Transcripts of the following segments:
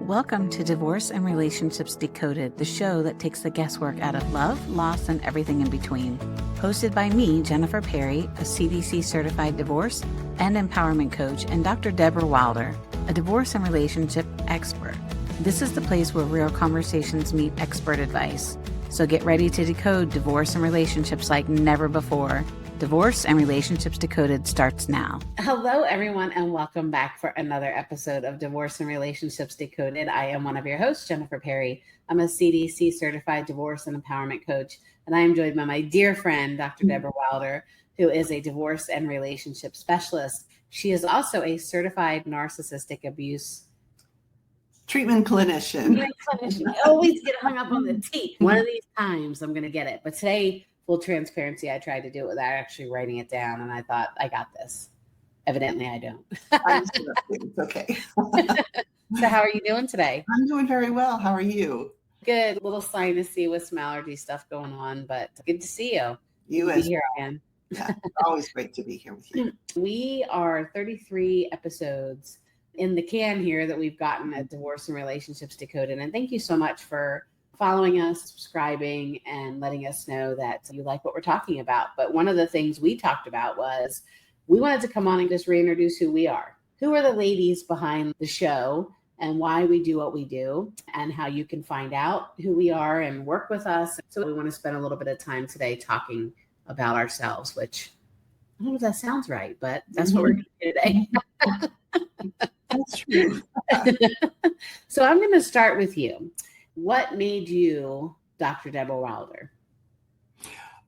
Welcome to Divorce and Relationships Decoded, the show that takes the guesswork out of love, loss, and everything in between. Hosted by me, Jennifer Perri, a CDC-certified divorce and empowerment coach, and Dr. Deborah Wilder, a divorce and relationship expert. This is the place where real conversations meet expert advice. So get ready to decode divorce and relationships like never before. Divorce and Relationships Decoded starts now. Hello, everyone, and welcome back for another episode of Divorce and Relationships Decoded. I am one of your hosts, Jennifer Perri. I'm a CDC certified divorce and empowerment coach, and I am joined by my dear friend, Dr. Deborah Wilder, who is a divorce and relationship specialist. She is also a certified narcissistic abuse treatment clinician. I always get hung up on the T. One of these times I'm going to get it, but today, full transparency, I tried to do it without actually writing it down, and I thought, I got this. Evidently, I don't. It's okay. So how are you doing today? I'm doing very well. How are you? Good. A little sinusy with some allergy stuff going on, but good to see you. You as here again. Yeah, it's always great to be here with you. We are 33 episodes in the can here that we've gotten at Divorce and Relationships Decoded, and thank you so much for following us, subscribing, and letting us know that you like what we're talking about. But one of the things we talked about was we wanted to come on and just reintroduce who we are. Who are the ladies behind the show and why we do what we do and how you can find out who we are and work with us. So we want to spend a little bit of time today talking about ourselves, which I don't know if that sounds right, but that's what we're going to do today. That's true. So I'm going to start with you. What made you Dr. Deborah Wilder?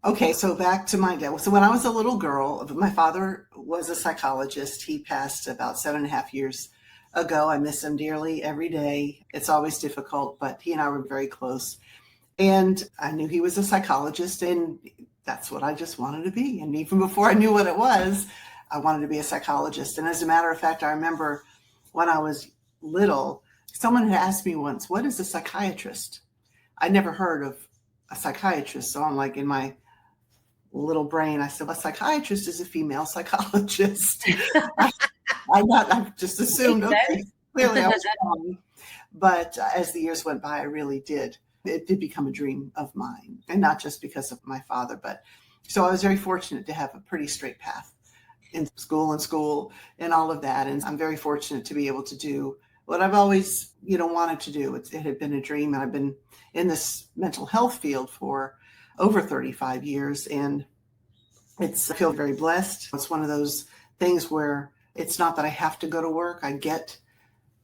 Okay, so back to my dad. So when I was a little girl, my father was a psychologist. He passed about 7.5 years ago. I miss him dearly every day. It's always difficult, but he and I were very close. And I knew he was a psychologist, and that's what I just wanted to be. And even before I knew what it was, I wanted to be a psychologist. And as a matter of fact, I remember when I was little, someone had asked me once, what is a psychiatrist? I never heard of a psychiatrist. So I'm like, in my little brain, I said, a psychiatrist is a female psychologist. I just assumed, okay, clearly I was wrong. But as the years went by, I really did. It did become a dream of mine, and not just because of my father, but so I was very fortunate to have a pretty straight path in school and all of that. And I'm very fortunate to be able to do what I've always, wanted to do. It had been a dream, and I've been in this mental health field for over 35 years, and I feel very blessed. It's one of those things where it's not that I have to go to work. I get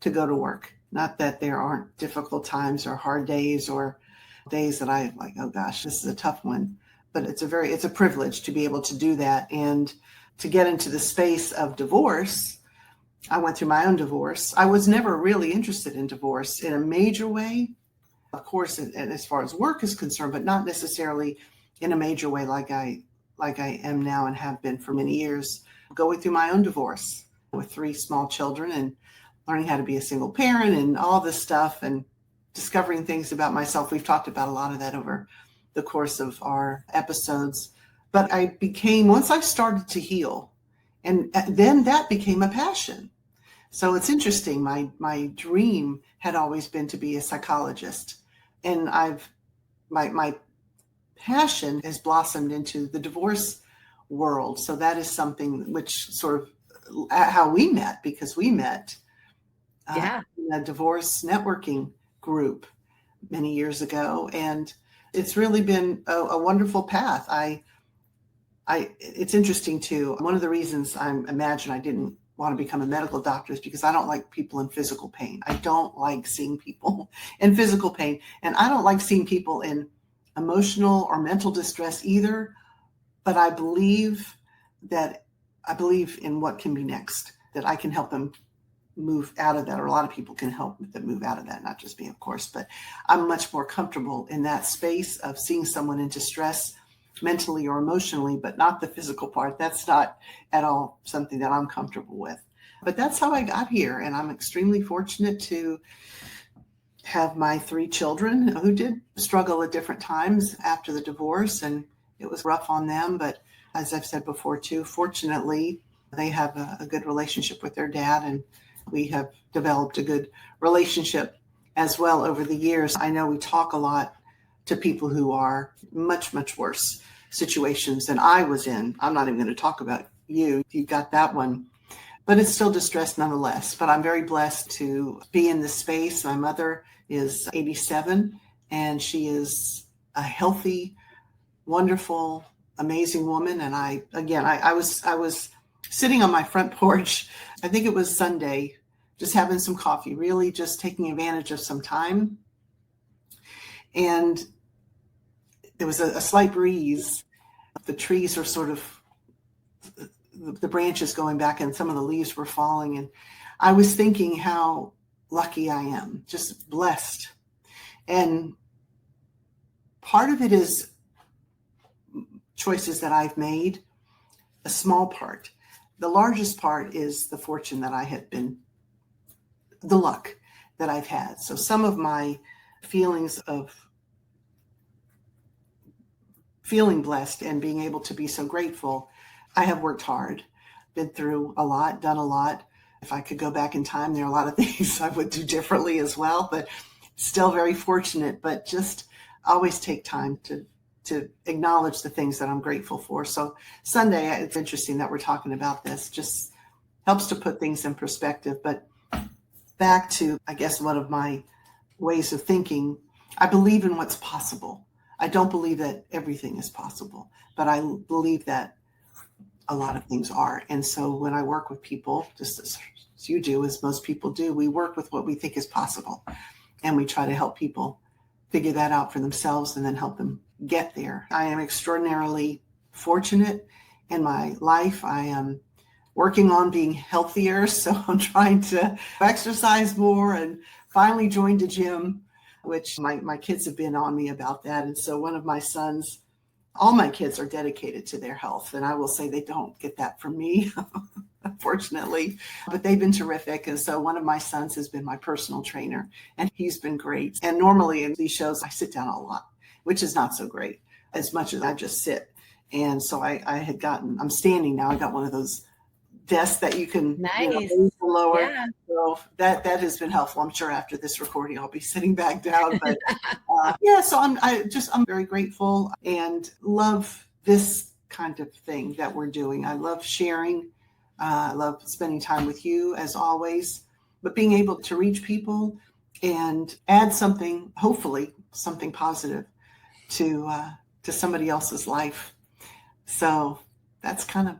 to go to work. Not that there aren't difficult times or hard days or days that I like, oh gosh, this is a tough one. But it's a privilege to be able to do that. And to get into the space of divorce, I went through my own divorce. I was never really interested in divorce in a major way, of course, and as far as work is concerned, but not necessarily in a major way like I am now and have been for many years. Going through my own divorce with 3 small children and learning how to be a single parent and all this stuff and discovering things about myself. We've talked about a lot of that over the course of our episodes. But once I started to heal, and then that became a passion. So it's interesting. My dream had always been to be a psychologist, and my passion has blossomed into the divorce world. So that is something which sort of how we met, because we met in a divorce networking group many years ago, and it's really been a wonderful path. It's interesting too. One of the reasons I imagine I didn't want to become a medical doctor is because I don't like people in physical pain. I don't like seeing people in physical pain, and I don't like seeing people in emotional or mental distress either. But I believe in what can be next, that I can help them move out of that, or a lot of people can help them move out of that, not just me, of course. But I'm much more comfortable in that space of seeing someone in distress mentally or emotionally, but not the physical part. That's not at all something that I'm comfortable with. But that's how I got here. And I'm extremely fortunate to have my 3 children who did struggle at different times after the divorce, and it was rough on them. But as I've said before too, fortunately, they have a good relationship with their dad, and we have developed a good relationship as well over the years. I know we talk a lot to people who are much, much worse situations than I was in. I'm not even going to talk about you. You got that one. But it's still distress nonetheless. But I'm very blessed to be in this space. My mother is 87, and she is a healthy, wonderful, amazing woman. And I was sitting on my front porch. I think it was Sunday, just having some coffee, really just taking advantage of some time. And there was a slight breeze. The trees were sort of, the branches going back and some of the leaves were falling. And I was thinking how lucky I am, just blessed. And part of it is choices that I've made, a small part. The largest part is the fortune that I have been, the luck that I've had. So some of my feelings of feeling blessed and being able to be so grateful, I have worked hard, been through a lot, done a lot. If I could go back in time, there are a lot of things I would do differently as well, but still very fortunate. But just always take time to acknowledge the things that I'm grateful for. So Sunday, it's interesting that we're talking about this, just helps to put things in perspective. But back to, I guess, one of my ways of thinking, I believe in what's possible. I don't believe that everything is possible, but I believe that a lot of things are. And so when I work with people, just as you do, as most people do, we work with what we think is possible. And we try to help people figure that out for themselves and then help them get there. I am extraordinarily fortunate in my life. I am working on being healthier. So I'm trying to exercise more and finally joined a gym, which my kids have been on me about that. And so one of my sons, all my kids are dedicated to their health. And I will say they don't get that from me, unfortunately, but they've been terrific. And so one of my sons has been my personal trainer, and he's been great. And normally in these shows, I sit down a lot, which is not so great as much as I just sit. And so I'm standing now. I got one of those desks that you can Nice. lower. Yeah. So that has been helpful. I'm sure after this recording, I'll be sitting back down. But so I'm very grateful and love this kind of thing that we're doing. I love sharing. I love spending time with you as always, but being able to reach people and add something, hopefully something positive to somebody else's life. So that's kind of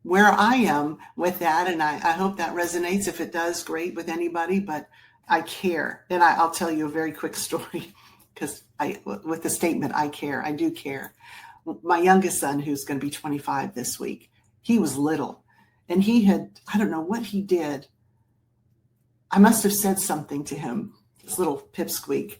where I am with that. And I hope that resonates. If it does, great with anybody, but I care. And I'll tell you a very quick story because with the statement, I care, I do care. My youngest son, who's going to be 25 this week, he was little and I don't know what he did. I must have said something to him, this little pipsqueak.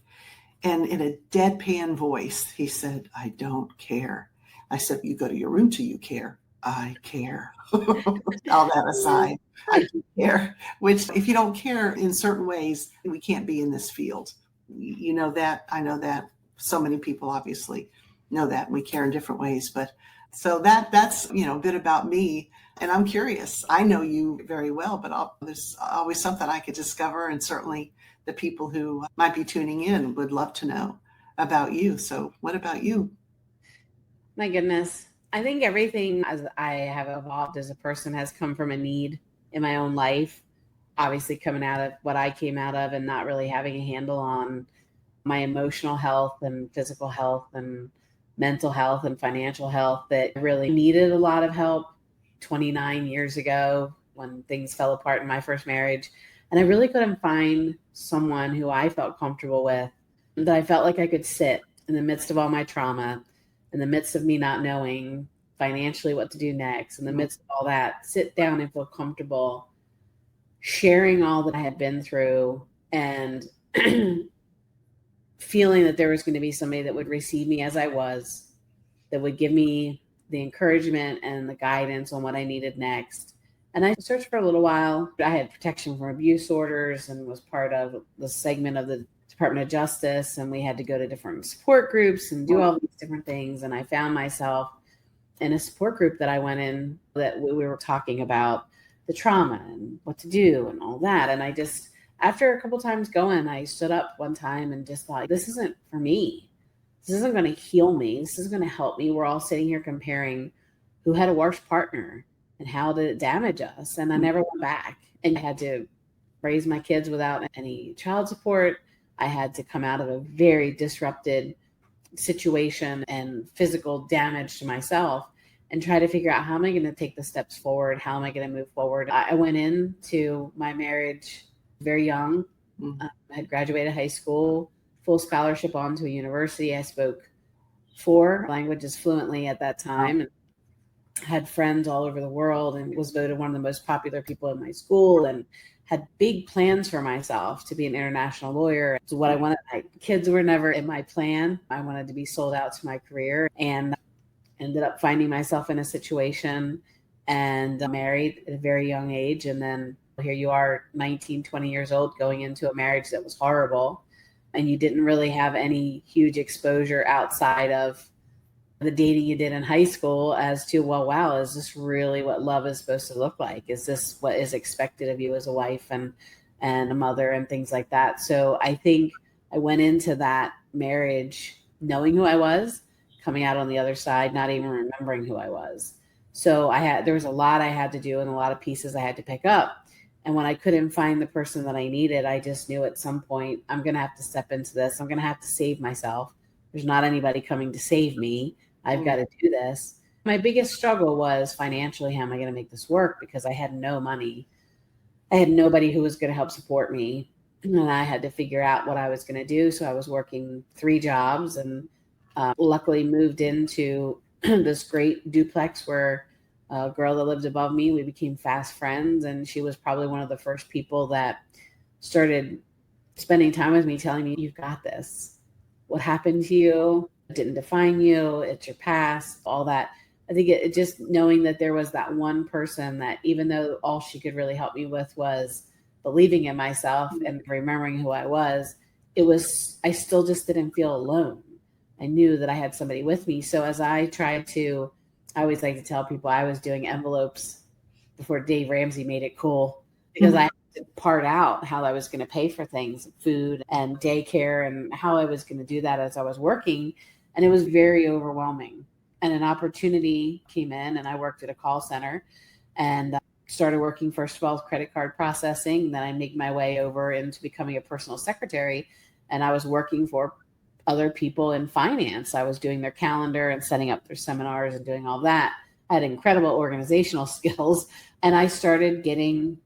And in a deadpan voice, he said, I don't care. I said, you go to your room till you care. I care. All that aside, I do care. Which, if you don't care in certain ways, we can't be in this field. You know that. I know that. So many people obviously know that. We care in different ways. But so that's a bit about me. And I'm curious. I know you very well, but there's always something I could discover. And certainly the people who might be tuning in would love to know about you. So what about you? My goodness. I think everything as I have evolved as a person has come from a need in my own life. Obviously coming out of what I came out of and not really having a handle on my emotional health and physical health and mental health and financial health, that really needed a lot of help 29 years ago when things fell apart in my first marriage. And I really couldn't find someone who I felt comfortable with, that I felt like I could sit in the midst of all my trauma, in the midst of me not knowing financially what to do next, in the midst of all that, sit down and feel comfortable sharing all that I had been through and feeling that there was going to be somebody that would receive me as I was, that would give me the encouragement and the guidance on what I needed next. And I searched for a little while. I had protection from abuse orders and was part of the segment of the Department of Justice. And we had to go to different support groups and do all these different things. And I found myself in a support group that I went in that we were talking about the trauma and what to do and all that. And I after a couple times going, I stood up one time and just thought, this isn't for me. This isn't going to heal me. This is going to help me. We're all sitting here comparing who had a worse partner and how did it damage us. And I never went back. And I had to raise my kids without any child support. I had to come out of a very disrupted situation and physical damage to myself and try to figure out, how am I going to take the steps forward? How am I going to move forward? I went into my marriage very young. I had graduated high school, full scholarship on to a university. I spoke 4 languages fluently at that time, and had friends all over the world, and was voted one of the most popular people in my school, and had big plans for myself to be an international lawyer. So what I wanted, kids were never in my plan. I wanted to be sold out to my career, and ended up finding myself in a situation and married at a very young age. And then here you are, 19, 20 years old, going into a marriage that was horrible. And you didn't really have any huge exposure outside of the dating you did in high school as to, well, wow, is this really what love is supposed to look like? Is this what is expected of you as a wife and a mother and things like that? So I think I went into that marriage knowing who I was, coming out on the other side, not even remembering who I was. So there was a lot I had to do and a lot of pieces I had to pick up. And when I couldn't find the person that I needed, I just knew at some point, I'm going to have to step into this. I'm going to have to save myself. There's not anybody coming to save me. I've got to do this. My biggest struggle was financially, how am I going to make this work? Because I had no money. I had nobody who was going to help support me. And I had to figure out what I was going to do. So I was working 3 jobs, and luckily moved into this great duplex where a girl that lived above me, we became fast friends. And she was probably one of the first people that started spending time with me, telling me, you've got this. What happened to you didn't define you. It's your past, all that. I think it just knowing that there was that one person that, even though all she could really help me with was believing in myself and remembering who I was, I still just didn't feel alone. I knew that I had somebody with me. So as I always like to tell people, I was doing envelopes before Dave Ramsey made it cool, because I had to part out how I was going to pay for things, food and daycare, and how I was going to do that as I was working. And it was very overwhelming. And an opportunity came in, and I worked at a call center and started working first of all with credit card processing. Then I made my way over into becoming a personal secretary, and I was working for other people in finance. I was doing their calendar and setting up their seminars and doing all that. I had incredible organizational skills, and I started getting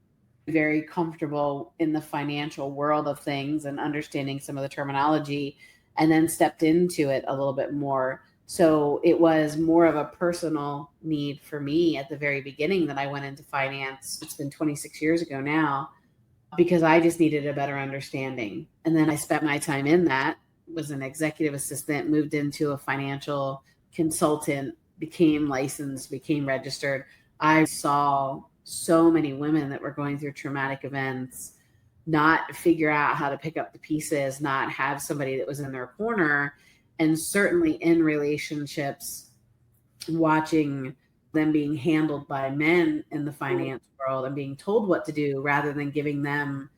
very comfortable in the financial world of things and understanding some of the terminology, and then stepped into it a little bit more. So it was more of a personal need for me at the very beginning that I went into finance. It's been 26 years ago now, because I just needed a better understanding. And then I spent my time in that, was an executive assistant, moved into a financial consultant, became licensed, became registered. I saw so many women that were going through traumatic events, not figure out how to pick up the pieces, not have somebody that was in their corner, and certainly in relationships, watching them being handled by men in the finance world and being told what to do rather than giving them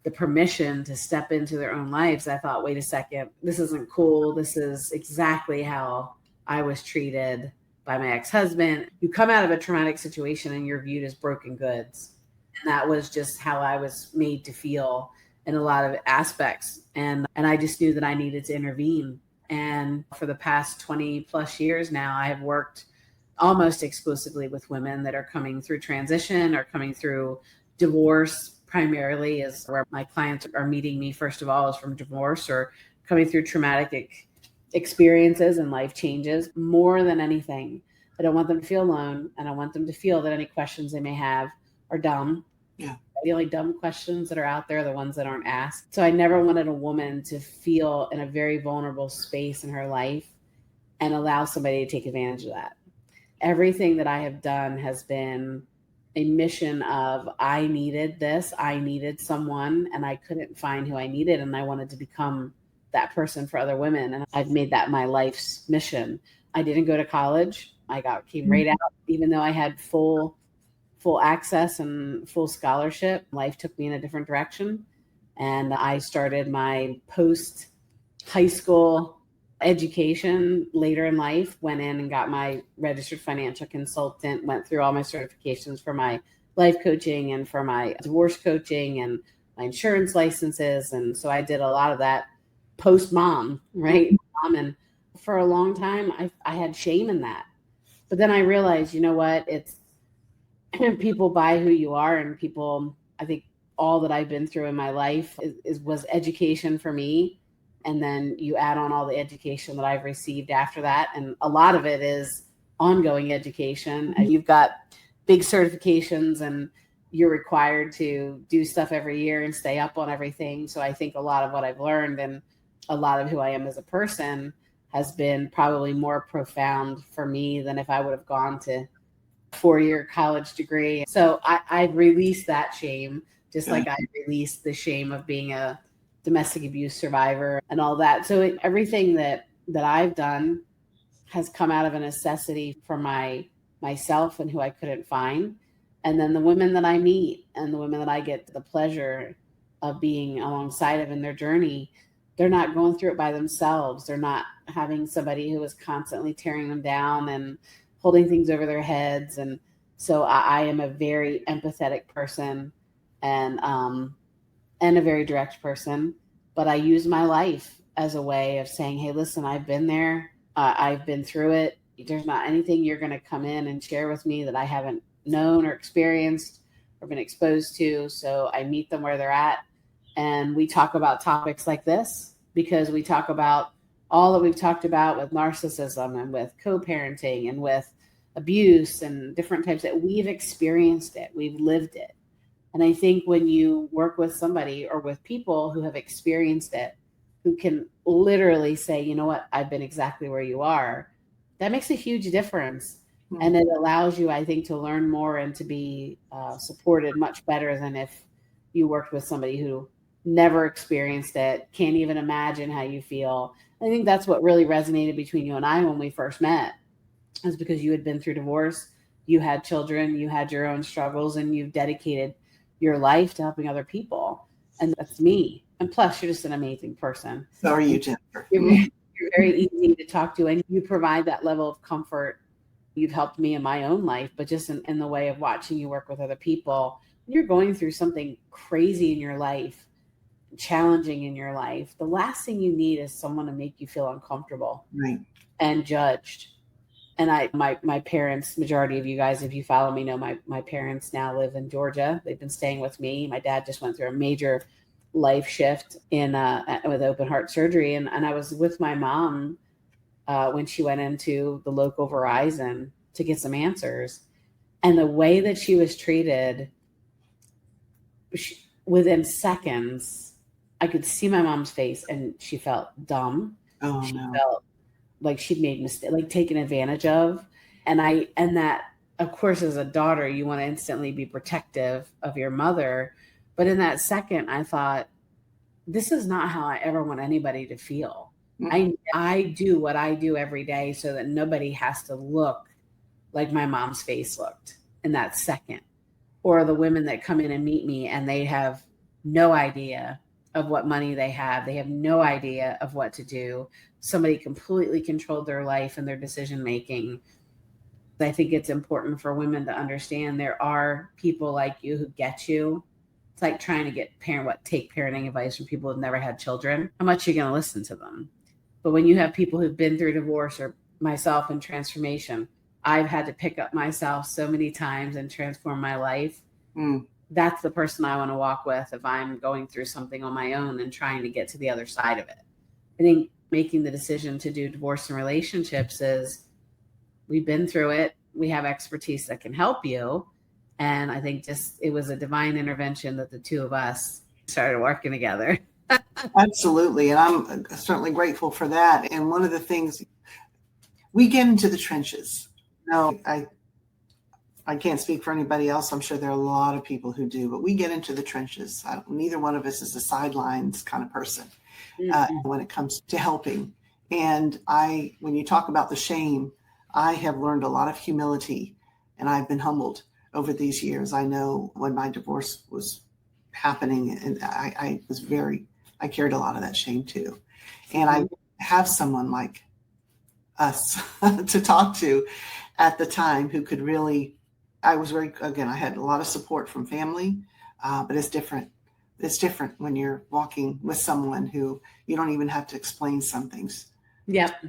the permission to step into their own lives. I thought, wait a second, this isn't cool. This is exactly how I was treated by my ex-husband. You come out of a traumatic situation and you're viewed as broken goods. And that was just how I was made to feel in a lot of aspects. And I just knew that I needed to intervene. And for the past 20 plus years now, I have worked almost exclusively with women that are coming through transition or coming through divorce. Primarily is where my clients are meeting me, first of all, is from divorce or coming through traumatic experiences and life changes. More than anything, I don't want them to feel alone, and I want them to feel that any questions they may have are dumb. Yeah. The only dumb questions that are out there are the ones that aren't asked. So I never wanted a woman to feel in a very vulnerable space in her life and allow somebody to take advantage of that. Everything that I have done has been a mission of, I needed this, I needed someone, and I couldn't find who I needed, and I wanted to become that person for other women. And I've made that my life's mission. I didn't go to college. Came right out, even though I had full access and full scholarship. Life took me in a different direction. And I started my post high school education later in life, went in and got my registered financial consultant, went through all my certifications for my life coaching and for my divorce coaching and my insurance licenses. And so I did a lot of that post mom, right? And for a long time, I had shame in that. But then I realized, you know what? It's people buy who you are, and people, I think all that I've been through in my life was education for me. And then you add on all the education that I've received after that. And a lot of it is ongoing education. And you've got big certifications and you're required to do stuff every year and stay up on everything. So I think a lot of what I've learned and a lot of who I am as a person has been probably more profound for me than if I would have gone to a 4-year college degree. So I've released that shame, just like I released the shame of being a domestic abuse survivor and all that. So everything that I've done has come out of a necessity for myself and who I couldn't find. And then the women that I meet and the women that I get the pleasure of being alongside of in their journey, they're not going through it by themselves. They're not having somebody who is constantly tearing them down and holding things over their heads. And so I am a very empathetic person and a very direct person, but I use my life as a way of saying, hey, listen, I've been there. I've been through it. There's not anything you're going to come in and share with me that I haven't known or experienced or been exposed to. So I meet them where they're at. And we talk about topics like this because we talk about all that we've talked about with narcissism and with co-parenting and with abuse and different types that we've experienced it. We've lived it. And I think when you work with somebody or with people who have experienced it, who can literally say, you know what, I've been exactly where you are, that makes a huge difference. Mm-hmm. And it allows you, I think, to learn more and to be supported much better than if you worked with somebody who never experienced it, can't even imagine how you feel. I think that's what really resonated between you and I when we first met, is because you had been through divorce, you had children, you had your own struggles, and you've dedicated your life to helping other people. And that's me. And plus, you're just an amazing person. So are you, Jennifer. You're very easy to talk to, and you provide that level of comfort. You've helped me in my own life, but just in the way of watching you work with other people. When you're going through something crazy in your life, challenging in your life, the last thing you need is someone to make you feel uncomfortable and judged. And my parents, majority of you guys, if you follow me, know my parents now live in Georgia. They've been staying with me. My dad just went through a major life shift with open heart surgery. And I was with my mom when she went into the local Verizon to get some answers. And the way that she was treated, within seconds, I could see my mom's face and she felt dumb. She felt like she'd made mistake, like taken advantage of. And that, of course, as a daughter, you want to instantly be protective of your mother. But in that second, I thought, this is not how I ever want anybody to feel. Mm-hmm. I do what I do every day so that nobody has to look like my mom's face looked in that second. Or the women that come in and meet me and they have no idea of what money they have. They have no idea of what to do. Somebody completely controlled their life and their decision-making. I think it's important for women to understand there are people like you who get you. It's like trying to take parenting advice from people who've never had children. How much are you going to listen to them? But when you have people who've been through divorce or myself in transformation, I've had to pick up myself so many times and transform my life. That's the person I want to walk with if I'm going through something on my own and trying to get to the other side of it. I think making the decision to do divorce and relationships is, we've been through it. We have expertise that can help you. And I think it was a divine intervention that the two of us started working together. Absolutely. And I'm certainly grateful for that. And one of the things, we get into the trenches. No, I can't speak for anybody else. I'm sure there are a lot of people who do, but we get into the trenches. Neither one of us is a sidelines kind of person when it comes to helping. And when you talk about the shame, I have learned a lot of humility, and I've been humbled over these years. I know when my divorce was happening. And I carried a lot of that shame too. And I have someone like us to talk to at the time who could really, I had a lot of support from family, but it's different. It's different when you're walking with someone who you don't even have to explain some things. Yep.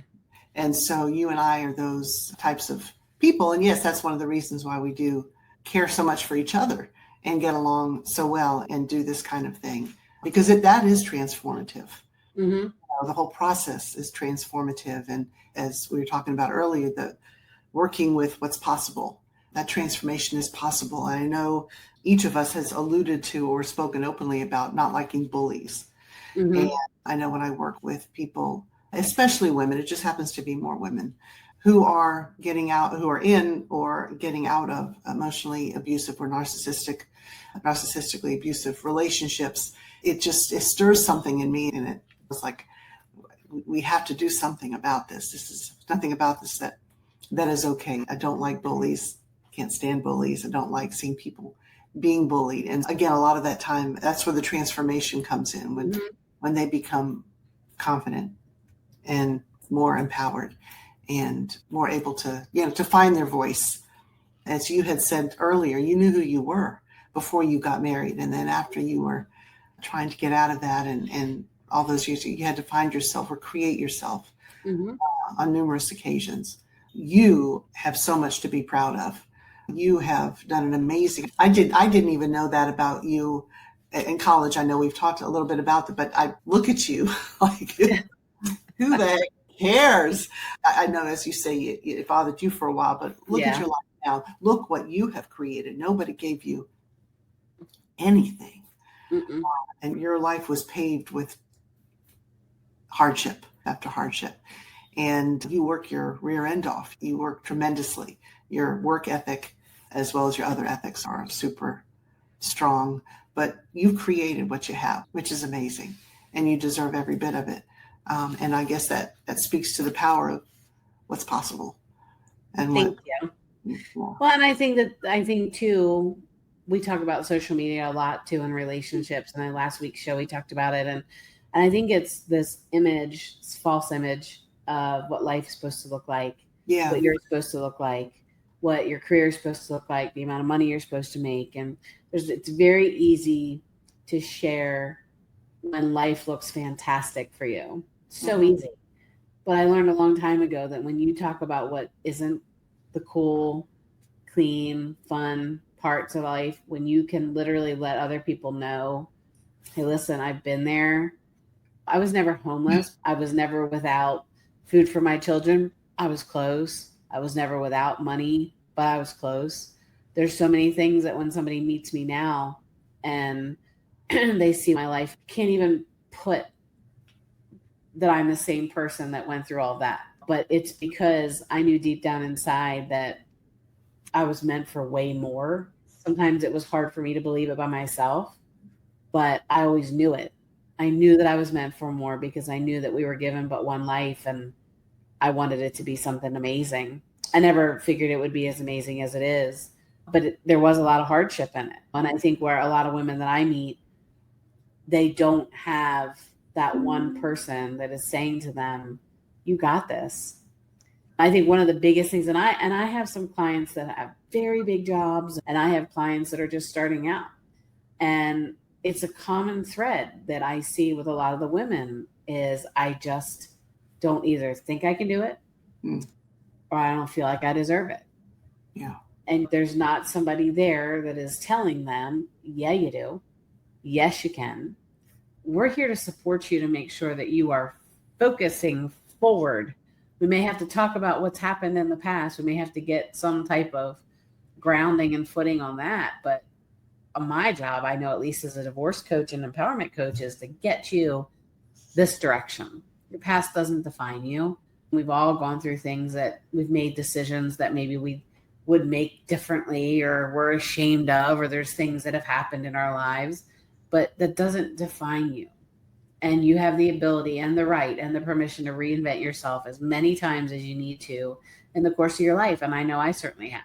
And so you and I are those types of people. And yes, that's one of the reasons why we do care so much for each other and get along so well and do this kind of thing, because that is transformative. Mm-hmm. The whole process is transformative. And as we were talking about earlier, the working with what's possible, that transformation is possible. And I know each of us has alluded to or spoken openly about not liking bullies. Mm-hmm. And I know when I work with people, especially women, it just happens to be more women who are in or getting out of emotionally abusive or narcissistically abusive relationships. It stirs something in me, and it's like, we have to do something about this. This is nothing about this that is okay. I don't like bullies. Can't stand bullies. I don't like seeing people being bullied. And again, a lot of that time, that's where the transformation comes in, when they become confident and more empowered and more able to, to find their voice. As you had said earlier, you knew who you were before you got married. And then after you were trying to get out of that and all those years, you had to find yourself or create yourself on numerous occasions. You have so much to be proud of. You have done an amazing, I didn't even know that about you in college. I know we've talked a little bit about that, but I look at you like, who the heck cares? I know, as you say, it bothered you for a while, but look at your life now. Look what you have created. Nobody gave you anything. And your life was paved with hardship after hardship. And you work your rear end off. You work tremendously. Your work ethic, as well as your other ethics, are super strong. But you've created what you have, which is amazing. And you deserve every bit of it. And I guess that speaks to the power of what's possible. And Thank you. Well, and I think too, we talk about social media a lot too in relationships. And then last week's show, we talked about it. And I think it's this false image of what life is supposed to look like, what you're supposed to look like, what your career is supposed to look like, the amount of money you're supposed to make. And it's very easy to share when life looks fantastic for you. So easy. But I learned a long time ago that when you talk about what isn't the cool, clean, fun parts of life, when you can literally let other people know, hey, listen, I've been there. I was never homeless. I was never without food for my children. I was close. I was never without money, but I was close. There's so many things that when somebody meets me now and they see my life, can't even put that I'm the same person that went through all that. But it's because I knew deep down inside that I was meant for way more. Sometimes it was hard for me to believe it by myself, but I always knew it. I knew that I was meant for more because I knew that we were given but one life, and I wanted it to be something amazing. I never figured it would be as amazing as it is, but there was a lot of hardship in it. And I think where a lot of women that I meet, they don't have that one person that is saying to them, you got this. I think one of the biggest things, and I have some clients that have very big jobs, and I have clients that are just starting out. And it's a common thread that I see with a lot of the women is I just don't either think I can do it or I don't feel like I deserve it. Yeah. And there's not somebody there that is telling them, yeah, you do. Yes, you can. We're here to support you to make sure that you are focusing forward. We may have to talk about what's happened in the past. We may have to get some type of grounding and footing on that. But my job, I know at least as a divorce coach and empowerment coach, is to get you this direction. Your past doesn't define you. We've all gone through things that we've made decisions that maybe we would make differently or we're ashamed of, or there's things that have happened in our lives, but that doesn't define you. And you have the ability and the right and the permission to reinvent yourself as many times as you need to in the course of your life. And I know I certainly have.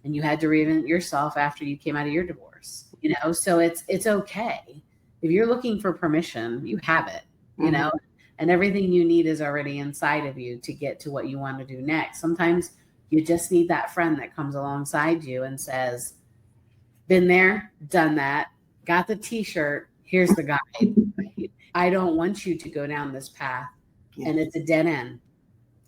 And you had to reinvent yourself after you came out of your divorce. you know, so it's okay. If you're looking for permission, you have it, you know, and everything you need is already inside of you to get to what you want to do next. Sometimes you just need that friend that comes alongside you and says, been there, done that, got the t-shirt, here's the guide. I don't want you to go down this path. And it's a dead end.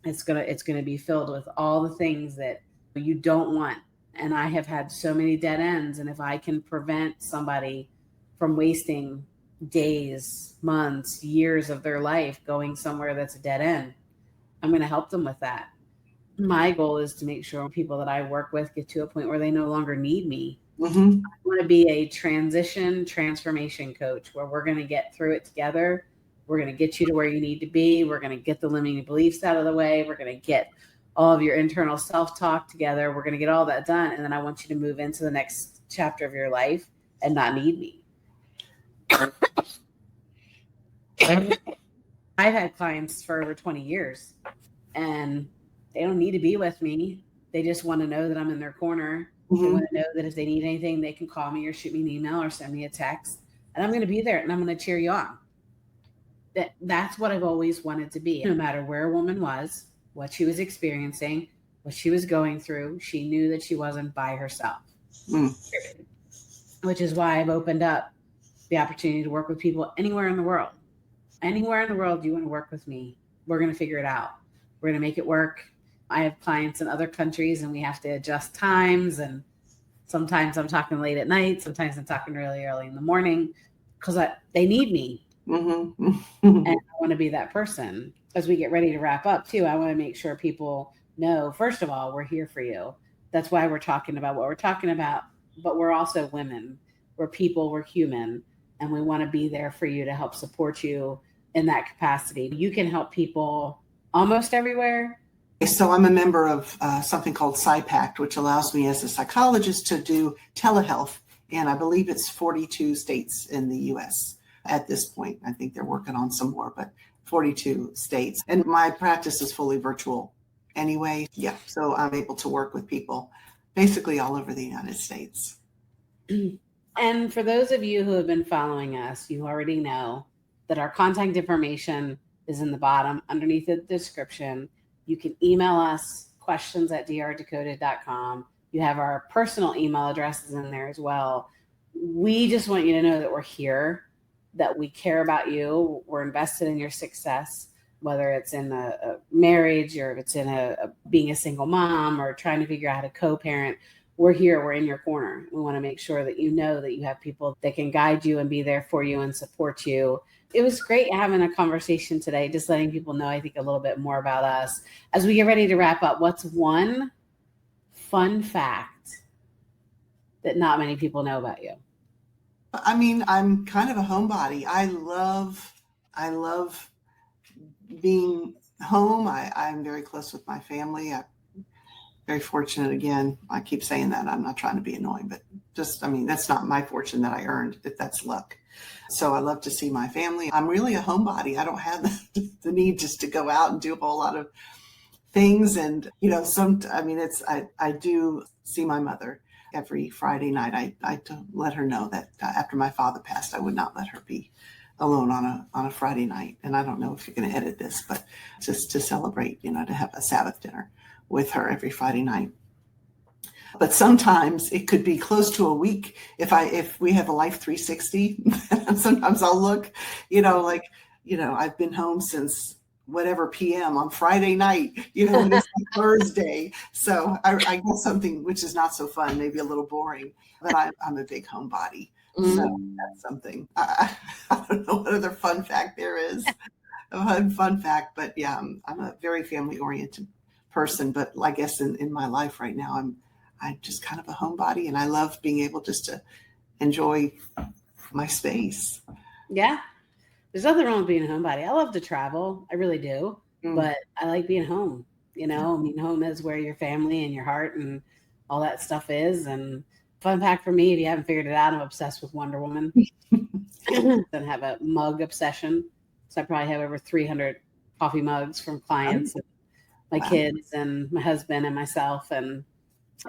It's gonna be filled with all the things that you don't want. And I have had so many dead ends. And if I can prevent somebody from wasting days, months, years of their life going somewhere that's a dead end, I'm going to help them with that. My goal is to make sure people that I work with get to a point where they no longer need me. I want to be a transformation coach where we're going to get through it together. We're going to get you to where you need to be. We're going to get the limiting beliefs out of the way. We're going to get all of your internal self-talk together. We're going to get all that done. And then I want you to move into the next chapter of your life and not need me. I've had clients for over 20 years and they don't need to be with me. They just want to know that I'm in their corner. They want to know that if they need anything, they can call me or shoot me an email or send me a text. And I'm going to be there and I'm going to cheer you on. That's what I've always wanted to be. No matter where a woman was, what she was experiencing, what she was going through, she knew that she wasn't by herself. Which is why I've opened up the opportunity to work with people anywhere in the world. Anywhere in the world you want to work with me, we're going to figure it out. We're going to make it work. I have clients in other countries and we have to adjust times. And sometimes I'm talking late at night. Sometimes I'm talking really early in the morning because they need me. And I want to be that person. As we get ready to wrap up too, I want to make sure people know, first of all, we're here for you. That's why we're talking about what we're talking about. But we're also women. We're people. We're human. And we want to be there for you to help support you in that capacity. You can help people almost everywhere. So I'm a member of something called PsyPact, which allows me as a psychologist to do telehealth. And I believe it's 42 states in the U.S. at this point. I think they're working on some more, but 42 states. And my practice is fully virtual anyway. Yeah. So I'm able to work with people basically all over the United States. And for those of you who have been following us, you already know that our contact information is in the bottom underneath the description. You can email us questions@drdecoded.com. You have our personal email addresses in there as well. We just want you to know that we're here, that we care about you. We're invested in your success, whether it's in a marriage or if it's in being a single mom or trying to figure out how to co-parent. We're here. We're in your corner. We want to make sure that you know that you have people that can guide you and be there for you and support you. It was great having a conversation today, just letting people know, I think, a little bit more about us. As we get ready to wrap up, what's one fun fact that not many people know about you? I mean, I'm kind of a homebody. I love being home. I'm very close with my family. I'm very fortunate. Again, I keep saying that. I'm not trying to be annoying, but that's not my fortune that I earned. That's luck. So I love to see my family. I'm really a homebody. I don't have the need just to go out and do a whole lot of things. And, I do see my mother every Friday night. I let her know that after my father passed, I would not let her be alone on a Friday night. And I don't know if you're going to edit this, but just to celebrate, to have a Sabbath dinner with her every Friday night. But sometimes it could be close to a week. If we have a Life 360, sometimes I'll look, I've been home since whatever PM on Friday night, and it's like Thursday. So I guess something which is not so fun, maybe a little boring, but I'm a big homebody. So that's something. I don't know what other fun fact there is. A fun fact, but yeah, I'm a very family oriented person, but I guess in my life right now, I'm just kind of a homebody, and I love being able just to enjoy my space. Yeah. There's nothing wrong with being a homebody. I love to travel. I really do. But I like being home. Home is where your family and your heart and all that stuff is. And fun fact for me, if you haven't figured it out, I'm obsessed with Wonder Woman. And have a mug obsession. So I probably have over 300 coffee mugs from clients, and my kids and my husband and myself, and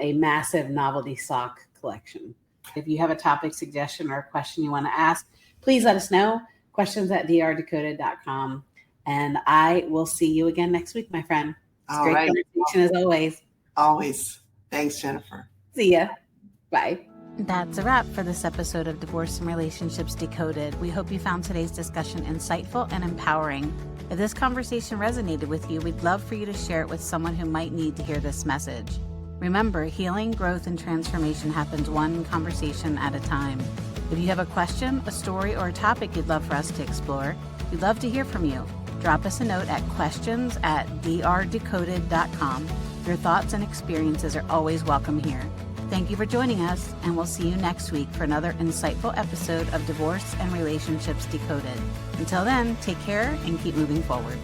a massive novelty sock collection. If you have a topic suggestion or a question you want to ask, please let us know. questions@drdecoded.com. And I will see you again next week, my friend. It's All great right. conversation as always. Always. Thanks, Jennifer. See ya. Bye. That's a wrap for this episode of Divorce and Relationships Decoded. We hope you found today's discussion insightful and empowering. If this conversation resonated with you, we'd love for you to share it with someone who might need to hear this message. Remember, healing, growth, and transformation happens one conversation at a time. If you have a question, a story, or a topic you'd love for us to explore, we'd love to hear from you. Drop us a note at questions@drdecoded.com. Your thoughts and experiences are always welcome here. Thank you for joining us, and we'll see you next week for another insightful episode of Divorce and Relationships Decoded. Until then, take care and keep moving forward.